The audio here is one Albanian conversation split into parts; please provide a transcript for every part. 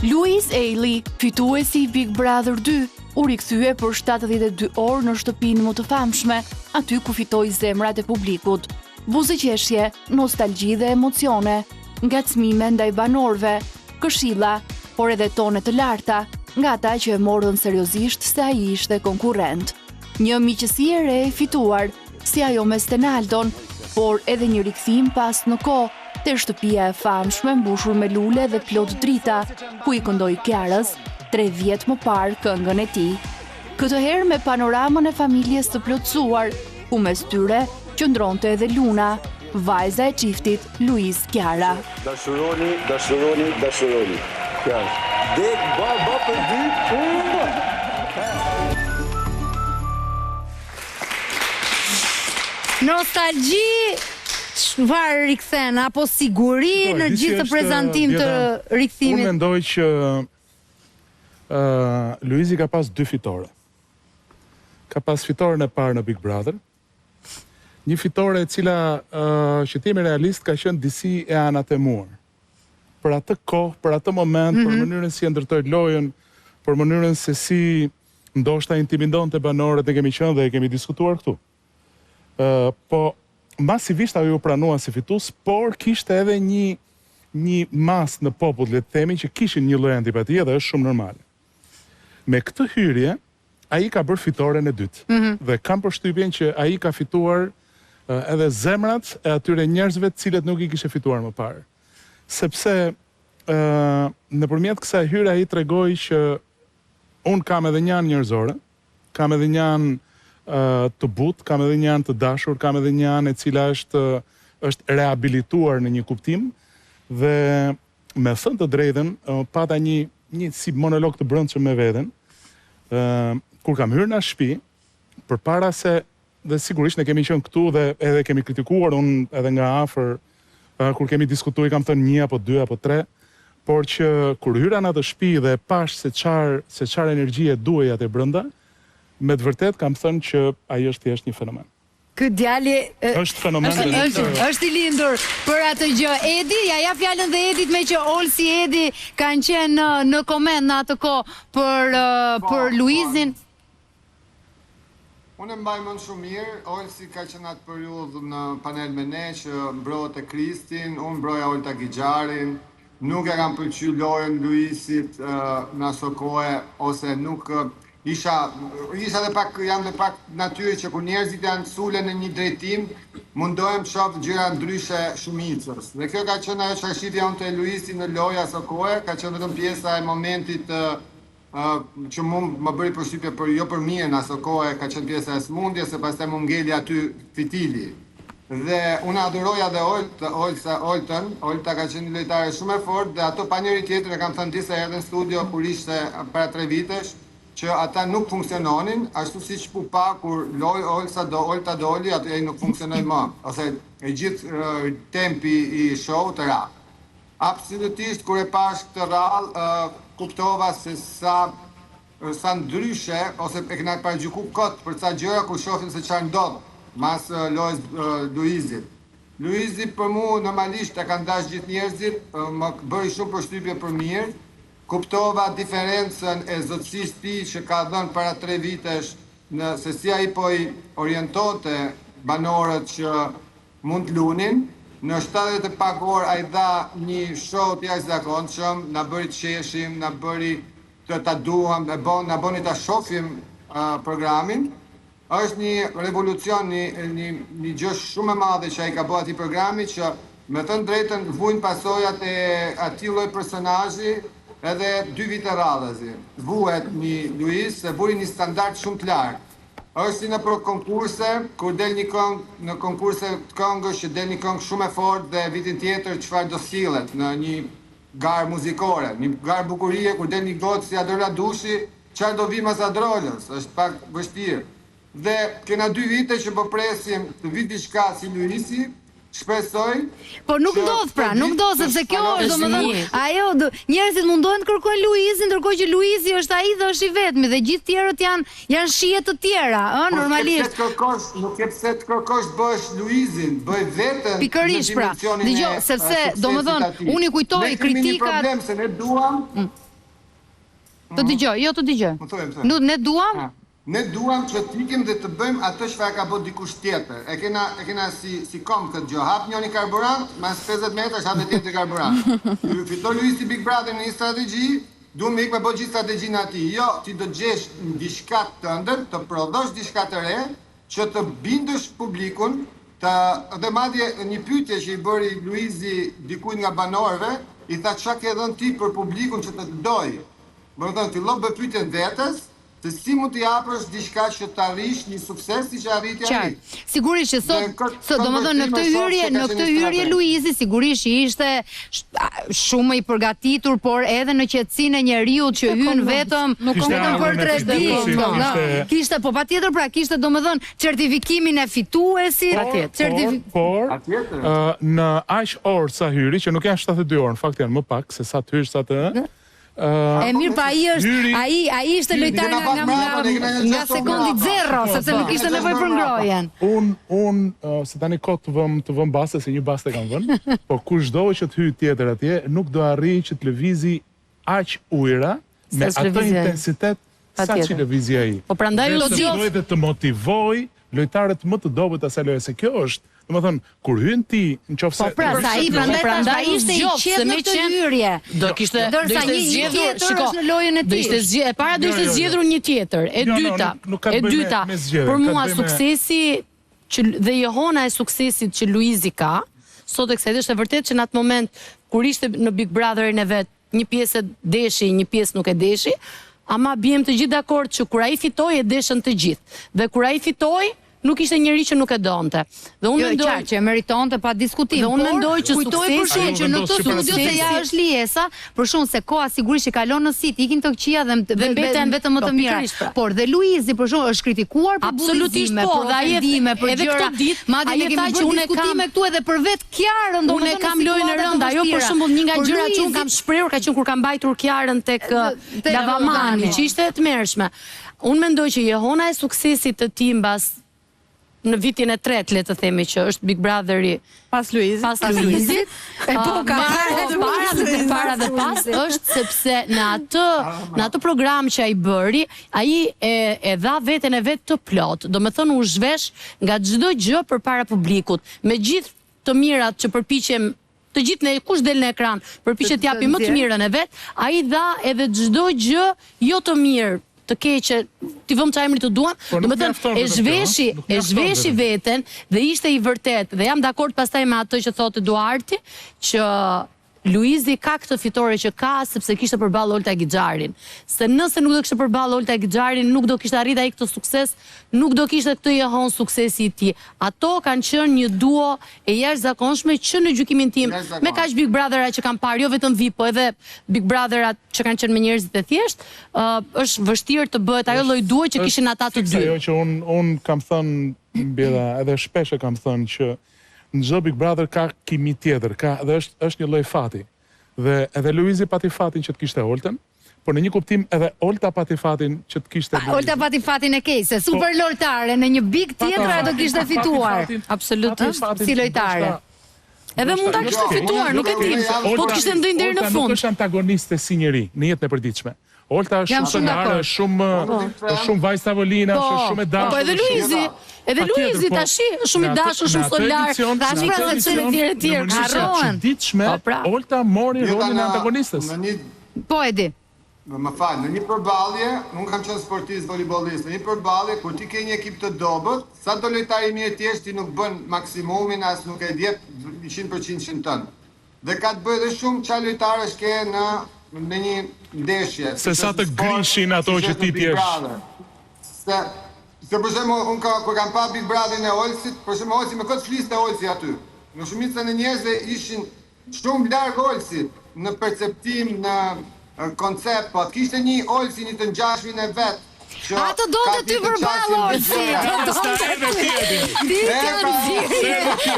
Louise Ailey, fituesi i Big Brother 2, u rikthye për 72 orë në shtëpinë më të famshme, aty ku fitoi zemrat e publikut. Buzëqeshje, nostalgji dhe emocione, ngacmime ndaj banorëve, këshilla, por edhe tone të larta, nga ata që e morën seriozisht se ai ishte konkurrent. Një miqësi e re e fituar, si ajo me Stenaldon, por edhe një rikthim pas në kohë, te shtëpia e famshme mbushur me lule dhe plot drita, ku i këndoi Kiarës 3 vjet më parë këngën e tij. Këtë herë me panoramën e familjes të plotësuar, ku mes tyre qëndronte edhe Luna, vajza e çiftit Luis Kiara. Dashuroni, dashuroni, dashuroni. Dek, ba për dy, Nostalgji, çfarë rikthen, apo siguri në gjithë të prezantim të rikthimit? Unë mendoj që Luizi ka pas 2 fitore. Ka pas fitoren e parë në Big Brother, një fitore e cila, që t'jemi realist, ka qenë disi e anatemuar. Për atë kohë, për atë moment, për mënyrën si e ndërtoi lojën, për mënyrën se si ndoshta intimidonte banorët, e kemi qenë dhe e kemi diskutuar këtu. Po masivisht ajo u pranua si fitues, por kishte edhe një mas në popull, le të themi, që kishin një lloj antipatie dhe është shumë normale. Me këtë hyrje, ai ka bërë fitoren e dytë. Dhe kam përshtypjen që ai ka fituar edhe zemrat e atyre njerëzve të cilët nuk i kishe fituar më parë. Sepse nëpërmjet kësaj hyrje ai tregoi që un kam edhe një anë njerëzore, kam edhe një anë të butë, kam edhe një anë të dashur, kam edhe një anë e cila është rehabilituar në një kuptim, dhe me thënë të drejtën, pata një si monolog të brendshëm me veten, kur kam hyrë në shtëpi, përpara se, dhe sigurisht ne kemi qenë këtu dhe edhe kemi kritikuar unë edhe nga afër, kur kemi diskutuar kam thënë 1 apo 2 apo 3, por që kur hyra në atë shtëpi dhe pash se çfarë energjie duhej atë brenda, me të vërtet kam thënë që ai është thjesht një fenomen. Ky djali është fenomen. Është i lindur për atë gjë. Edi, ja jap fjalën dhe Edit, me që Olsi Edi kanë qenë në koment në atë kohë për Luizin. Unë mbaj mend shumë mirë, Olsi ka qenë atë periudhë në panel me ne që mbrojtë Kristin, unë mbroja Olta Gixharin, nuk e kam pëlqyer lojën Luisit në aso kohë, ose nuk isha dhe pak, jam dhe pak natyrë që kur njerëzit janë sule në një drejtim, mundohem të shoh gjëra ndryshe shumicës. Dhe kjo ka qenë ajo çfarë shitja unë te Luisi në lojë aso kohë, ka qenë vetëm pjesa e momentit që më bëri përshtypje jo për mirë në aso kohë, ka qenë pjesa e smundjes, se pastaj më ngeli aty fitili. Dhe unë aduroja dhe Olta ka qenë një lojtare shumë e fortë, dhe ato pa njëri tjetër e kam thënë disa herë në studio kur ishte para 3 vitesh, që ata nuk funksiononin, ashtu si që pa kur Olta doli, atë e nuk funksionoj më, ose e gjithë tempi i show të ra. Absolutisht, kur e pash këtë rallë, kuptova se sa ndryshe, ose e këna paragjuku kot për ca gjëra kur shohin se çfarë ndodh mas lojës Luizit. Luizi për mu normalisht e ka ndash gjithë njerëzit, më bëri shumë përshtypje për mirë. Kuptova diferencën e zotësisë tij që ka dhënë para 3 vitesh se si ai po i orientonte banorët që mund të lunin. Në 70 e pak orë ai dha një show të jashtëzakonshëm, na bëri të qeshim, na bëri të ta duam, na bëni ta shohim programin. Është një revolucion, një gjë shumë e madhe që ai ka bërë atij programi, që me thënë drejtën vujnë pasojat e atij lloj personazhi. Edhe 2 vite radhazi, vuhet një Luis, se buri një standard shumë të lartë. Është si në konkurse, kur del një këngë, në konkurse të këngësh që del një këngë shumë e fortë dhe vitin tjetër çfarë do sillet në një garë muzikore, një garë bukurie, kur del një gotë si Adrola Dushi, çfarë do vi mas Adrolës, është pak vështirë. Dhe kena 2 vite që po presim të vi diçka si Luisi. Shpresoj. Po nuk ndodh pra, nuk ndodh, sepse kjo është domethënë ajo njerëzit mundohen të kërkojnë Luizin, ndërkohë që Luizi është ai dhe është i vetmi dhe gjithë tjerët janë shije të tjera, normalisht. Nuk ke pse të kërkosh të bësh Luizin, bëj vetëm. Pikërisht pra. Dgjoj, sepse domethënë unë i kujtoj kritikat. Ne kemi një problem se ne duam Të dëgjoj, jo të dëgjoj. Më thojmë. Ne duam? Ne duam që t'ikim dhe të bëjmë atë çfarë ka bërë dikush tjetër. E kena si kom këtë gjë. Hap njëri karburant, mas 50 metrash hap tjetër karburant. Fiton Luisi Big Brother në një strategji, duam me ikë me bëj gjithë strategjinë atij. Jo, ti do gjesh diçka tëndër, të prodhosh diçka të re, që të bindësh publikun, dhe madje një pyetje që i bëri Luizi dikujt nga banorëve, i tha çka ke dhënë ti për publikun që të dojë. Më thënë, fillo bë pyetjen vetes, se si mund t'i japësh diçka që të arrish një sukses si që arriti ai. Sigurisht që sot domethënë në këtë hyrje Luizi sigurisht ishte shumë i përgatitur, por edhe në qetësinë e njeriu që hyn vetëm për tregti. Kishte po patjetër pra kishte domethënë certifikimin e fituesit, por në aq orë sa hyri, që nuk janë 72 orë, në fakt janë më pak se sa të hysh sa të e mirë pa ai ishte lojtar nga sekundi 0, sepse nuk ishte nevojë për ngrohjen. Unë se tani kot të vëm baste se një baste kam vënë, po kushdo që të hyj tjetër atje nuk do arrijë që të lëvizi aq ujëra me atë intensitet sa që lëvizi ai. Po prandaj u zgjodh të motivoj lojtarët më të dobët asaj loje, se kjo është, domethënë, kur hyn ti, nëse po pra, sa ai prandaj ishte i qetë në këtë hyrje. Do kishte zgjedhur, shiko, në lojën e tij. Do ishte zgjedhur, e para do ishte zgjedhur një tjetër, e dyta, për mua suksesi dhe johona e suksesit që Luizi ka, sot e kësaj është e vërtet që në atë moment kur ishte në Big Brotherin e vet, një pjesë deshi, një pjesë nuk e deshi, ama bjem të gjithë dakord që kur ai fitoi e deshën të gjithë. Dhe kur ai fitoi, nuk ishte njëri që nuk e donte. Dhe unë mendoj që e meritonte pa diskutim. Dhe unë mendoj që suksesi që në këtë studio se ja është Liesa, për shkak se koha sigurisht që kalon në sit, ikin të këqija dhe mbeten vetëm më të mira. Por dhe Luizi për shkak është kritikuar për absolutisht po, dhe ai për gjëra. Madje ne kemi bërë diskutime këtu edhe për vet Kiarën, unë kam lojën e rënda, ajo për shembull një nga gjërat që unë kam shprehur ka qenë kur kam mbajtur Kiarën tek Lavamani, që ishte e tmerrshme. Unë mendoj që jehona e suksesit të tij mbas në vitin e 3, le të themi që është Big Brotheri pas Luizit, para dhe pas, është sepse në atë program që ai bëri, ai e dha veten e vet të plot. Domethënë u zhvesh nga çdo gjë përpara publikut, me gjithë të mirat që përpiqem të gjithë ne kush del në ekran, përpiqet të japi më të mirën e vet, ai dha edhe çdo gjë jo të mirë, të keqe, ti vëmë që emri të duan, domethënë e zhveshi veten dhe ishte i vërtet, dhe jam dakord pastaj me atë që thotë Eduardi, që Luizi ka këtë fitore që ka sepse kishte përballë Olta Gixharin. Se nëse nuk do kishte përballë Olta Gixharin, nuk do kishte arritur ai këtë sukses, nuk do kishte këtë jehon suksesi i tij. Ato kanë qenë një duo e jashtëzakonshme që në gjykimin tim, me kaq Big Brothera që kanë parë, jo vetëm VIP, po edhe Big Brotherat që kanë qenë me njerëzit e thjesht, është vështirë të bëhet ajo lloj duo që kishin ata të dy. Ajo që un kam thënë mbjella, edhe shpesh e kam thënë që në çdo Big Brother ka kimi tjetër, dhe është një lloj fati. Dhe edhe Luizi pati fatin që të kishte Oltën, por në një kuptim edhe Olta pati fatin që të kishte Luizi. Olta pati fatin e keq, se super lojtare në një Big tjetër ajo do kishte fituar. Absolutisht, si lojtare. Edhe mund ta kishte fituar, nuk e di. Po të kishte ndënë deri në fund. Nuk është antagoniste si njeri në jetën e përditshme. Olta është shumë sonare, shumë vajzë tavolina, është shumë e dashur. Po edhe Luizi tash është shumë i dashur, shumë solar, tash pra se çelë të tjerë harrohen. Ditshme, Olta mori rolin e antagonistes. Po e di. Më fal, në një përballje, unë kam qenë sportist voleybollist, në një përballje kur ti ke një ekip të dobët, sa do lojtari mirë ti je, ti nuk bën maksimumin, as nuk e jep 100% tën. Dhe ka të bëjë edhe shumë çfarë lojtarësh ke në një ndeshje. Se sa të grishin ato që ti t'jesh. Se për shembull, unë kur kam pa Big Brotherin e Olsit, për shembull Olsi me këtë fliste Olsi aty. Në shumicën e njerëzve ishin shumë larg Olsit në perceptim, në koncept, po kishte një Olsi, një të ngjashmin e vet, Ato donte ty përballë Orsi.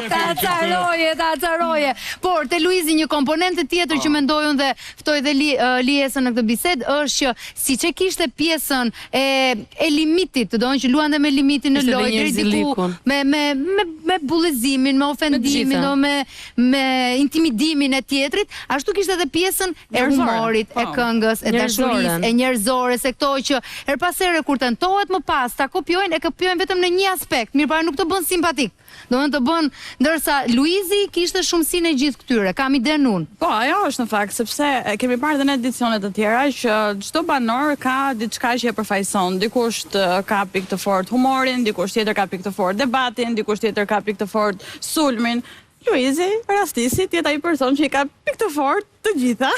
Ta acaroje. Por te Luizi një komponent tjetër që mendoj unë dhe ftoj dhe Liesën në këtë bisedë është që siç e kishte pjesën e limitit, do të thonë që luante me limitin në lojë deri diku me bullizimin, me ofendimin, me intimidimin e tjetrit, ashtu kishte edhe pjesën e humorit, e këngës, e dashurisë, e njerëzore, se këto që her pas here kur tentohet më pas ta kopjojnë, e kopjojnë vetëm në një aspekt, mirëpara nuk të bën simpatik. Domethënë të bën, ndërsa Luizi kishte shumësinë e gjithë këtyre, kam idenë unë. Po, ajo është në fakt, sepse kemi parë edhe në edicione të tjera që çdo banor ka diçka që e përfaqëson. Dikush ka pikë të fortë humorin, dikush tjetër ka pikë të fortë debatin, dikush tjetër ka pikë të fortë sulmin. Luizi, rastisi, tjeta i person që i ka pikë të fortë të gjitha.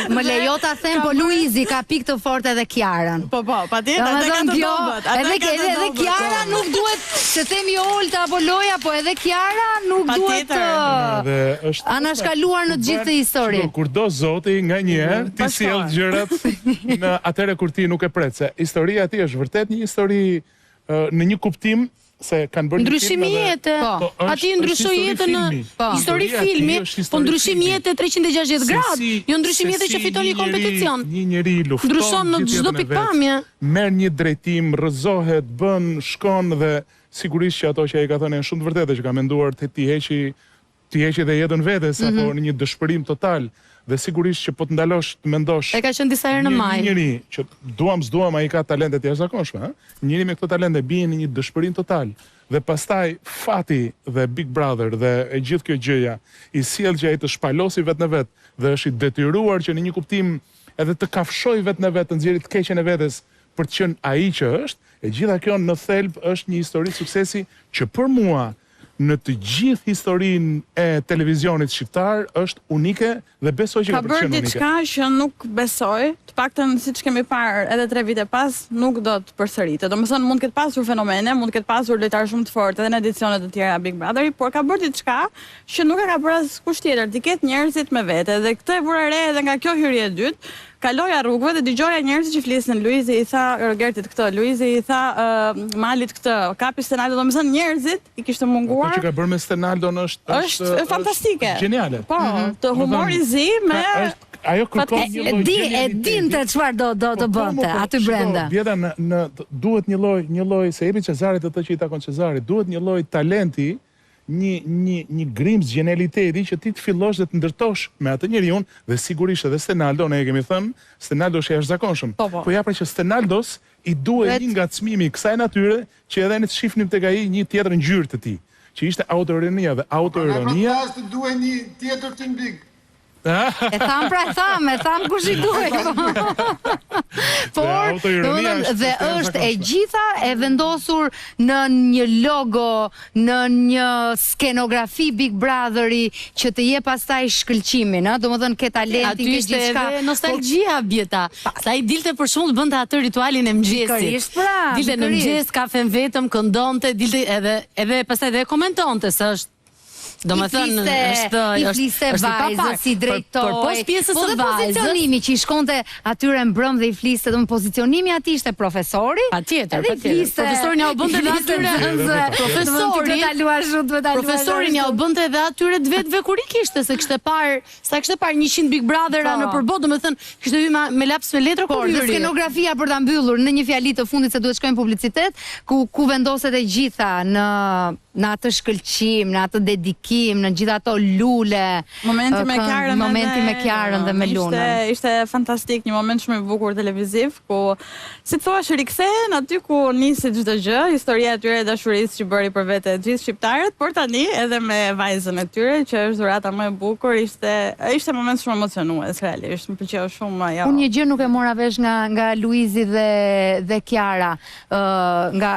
Më lejo ta them, po Luizi ka pikë të fortë edhe Kiarën. Po, patjetër, edhe ka të dobët. Edhe Kiara nuk duhet të themi Olta apo Loja, po edhe Kiara nuk duhet të anashkaluar në gjithë të histori. Kurdo Zoti nga njerë ti sjell gjërat në atëre kur ti nuk e pret, se historia e tij është vërtet një histori në një kuptim se kanë bërë ndryshimi jetë. Aty ndryshoi jetën në histori filmi, po ndryshimi jetë 360 gradë, jo ndryshimi jetë që fiton një kompeticion. Një njeri lufton, ndryshon në çdo pikpamje. Merr një drejtim, rrëzohet, bën, shkon dhe sigurisht që ato që ai ka thënë janë shumë të vërteta, që ka menduar të ti heqi dhe jetën vetes apo në një dëshpërim total. Dhe sigurisht që po të ndalosh, të mendosh. E ka qenë disa herë në maj. Një njeri që s'duam ai ka talente të jashtëzakonshme, njëri me këto talente bien në një dëshpërim total. Dhe pastaj fati dhe Big Brother dhe e gjithë kjo gjëja i sjell që ai të shpalosi vetë në vetë dhe është i detyruar që në një kuptim edhe të kafshoj vetë në vetë, të nxjerrë të keqen e vetes për të qenë ai që është. E gjitha kjo në thelb është një histori suksesi që për mua në të gjithë historinë e televizionit shqiptar është unike dhe besoj që ka bërë diçka që nuk besoj, të paktën siç kemi parë edhe 3 vite pas, nuk do të përsëritet. Domethënë mund të ketë pasur fenomene, mund të ketë pasur lojtarë shumë të fortë edhe në edicione të tjera Big Brotheri, por ka bërë diçka që nuk e ka bërë askush tjetër, të ketë njerëzit me vete dhe këtë e vura re edhe nga kjo hyrje e dytë. Kaloja rrugëve dhe dëgjoja njerëzit që flisnin. Luizi i tha Rogertit këtë, Luizi i tha Malit këtë, kapi Stenaldo, domethënë njerëzit i kishte munguar. Ato që ka bërë me Stenaldon është fantastike. Geniale. Po, të humori zi me ajo kërkon një lloj e dinte çfarë do të bënte aty brenda. Bjeda duhet një lloj se jepi Cezarit atë që i takon Cezarit, duhet një lloj talenti, një grimës genialiteti që ti të fillosh dhe të ndërtosh me atë njeriu dhe sigurisht edhe Stenaldo, ne e kemi thënë, Stenaldo është jashtëzakonshëm. Po ja pra që Stenaldos i duhet një ngacmimi kësaj natyre që edhe ne të shihnim tek ai një tjetër ngjyrë të tij, që ishte autoironia dhe autoironia. Pra të duhet një tjetër Tim Big. E tham kush i duhet. Por dhe është e gjitha e vendosur në një logo, në një skenografi Big Brotheri që të jep pastaj shkëlqimin, ëh, domethënë ke talentin, ke gjithçka. Aty ishte nostalgjia Bjeta. Sa i dilte për shembull bënte atë ritualin e mëngjesit. Dilte në mëngjes, kafen vetëm, këndonte, dilte edhe pastaj edhe komentonte se është domethënë i fliste vajzës, si drejtoi. Po pjesës së vajzës. Pozicionimi që i shkonte atyre mbrëm dhe i fliste, domethënë pozicionimi atij ishte profesori. Patjetër. Profesorin ja u bënte edhe atyre profesorin ja u bënte edhe atyre të vetëve kur i kishte, se kishte parë 100 Big Brothera në përbot, domethënë kishte hyrë me laps me letra kur hyri. Por skenografia për ta mbyllur në një fjali të fundit se duhet shkojmë publicitet, ku vendoset e gjitha në atë shkëlqim, në atë dedikim, në gjitha ato lule. Momenti me Kiarën dhe me Lunën. Ishte fantastik, një moment shumë i bukur televiziv, ku si thua rikthehen aty ku nisi çdo gjë, historia e tyre e dashurisë që bëri për vete gjithë shqiptarët, por tani edhe me vajzën e tyre, që është dhurata më e bukur, ishte moment shumë emocionues realisht. Më pëlqeu shumë ajo. Unë një gjë nuk e mora vesh nga Luizi dhe Kiara, nga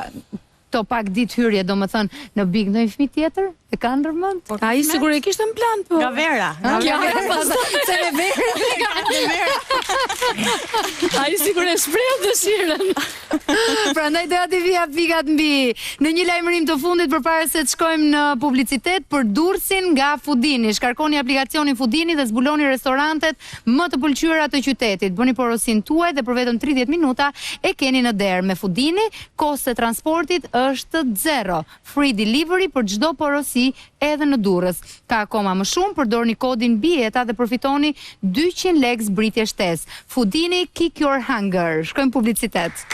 to pak ditë hyrje, do më thënë, në Big në i fëmi tjetër, e ka ndërmend? A i sigur e kishtë në plan, po. Nga Vera. Se me Vera. Ai sikur e shpreh dëshirën. Prandaj doja t'i vija pikat mbi. Në një lajmërim të fundit përpara se të shkojmë në publicitet për dursin nga Foodini. Shkarkoni aplikacionin Foodini dhe zbuloni restorantet më të pëlqyera të qytetit. Bëni porosin tuaj dhe për vetëm 30 minuta e keni në derë. Me Foodini, kosti i transportit është 0. Free delivery për çdo porosi edhe në Durrës. Ka akoma më shumë, përdorni kodin BIETA dhe përfitoni 200 lekë zbritje shtesë. Foodini, kick your hunger. Shkojmë publicitet.